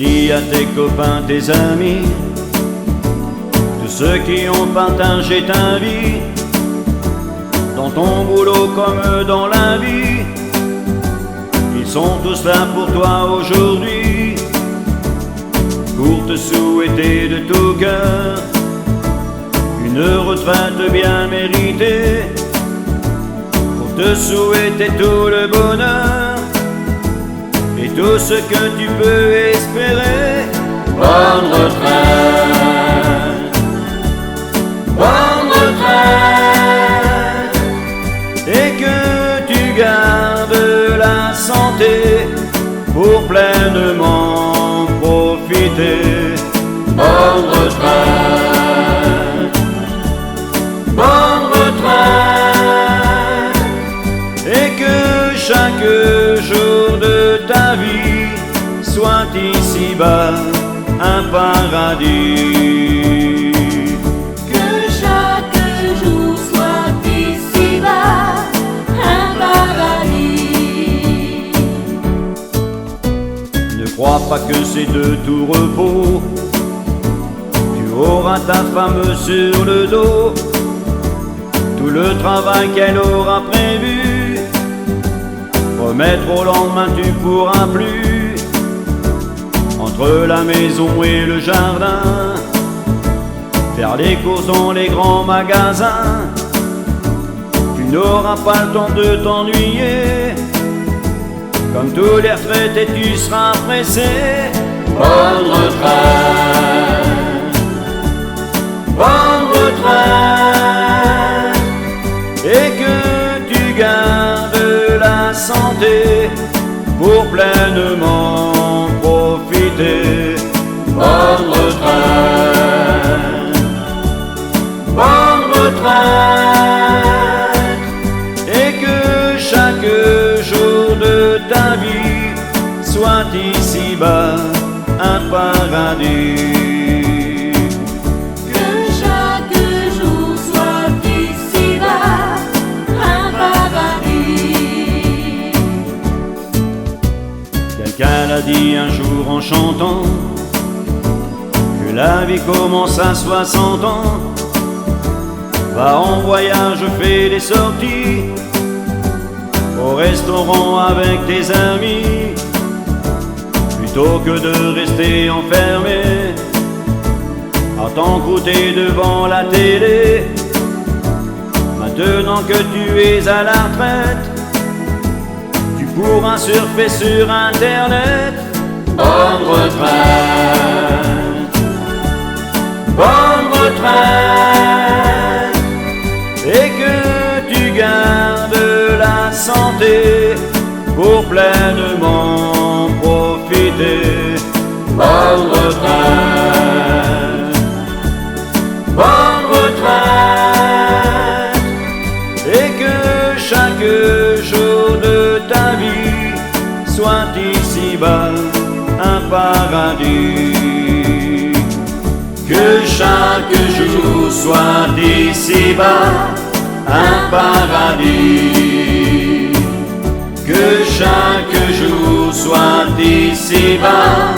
Dis à tes copains, tes amis, tous ceux qui ont partagé ta vie, dans ton boulot comme dans la vie, ils sont tous là pour toi aujourd'hui, pour te souhaiter de tout cœur une retraite bien méritée, pour te souhaiter tout le bonheur et tout ce que tu peux espérer. Bonne retraite, bonne retraite, et que tu gardes la santé pour pleinement profiter. Bonne retraite, bonne retraite, et que chaque jour de ta vie soit ici-bas un paradis. Que chaque jour soit ici-bas un paradis. Ne crois pas que c'est de tout repos, tu auras ta femme sur le dos, tout le travail qu'elle aura prévu, remettre au lendemain tu pourras plus. Entre la maison et le jardin, faire les courses dans les grands magasins, tu n'auras pas le temps de t'ennuyer. Comme tous les retraités tu seras pressé. Bonne retraite, bonne retraite, et que tu gardes la santé pour pleinement profiter. Bonne retraite, bonne retraite, et que chaque jour de ta vie soit ici-bas un paradis. Que chaque jour soit ici-bas un paradis. Quelqu'un l'a dit un jour en chantant que la vie commence à 60 ans. Va en voyage, fais des sorties, au restaurant avec tes amis, plutôt que de rester enfermé à t'encrouter devant la télé. Maintenant que tu es à la retraite, tu pourras surfer sur internet. Bonne retraite, bonne retraite, et que tu gardes la santé pour pleinement profiter. Bonne retraite, bonne retraite, et que chaque jour de ta vie soit ici-bas un paradis. Que chaque jour soit ici-bas un paradis. Que chaque jour soit ici-bas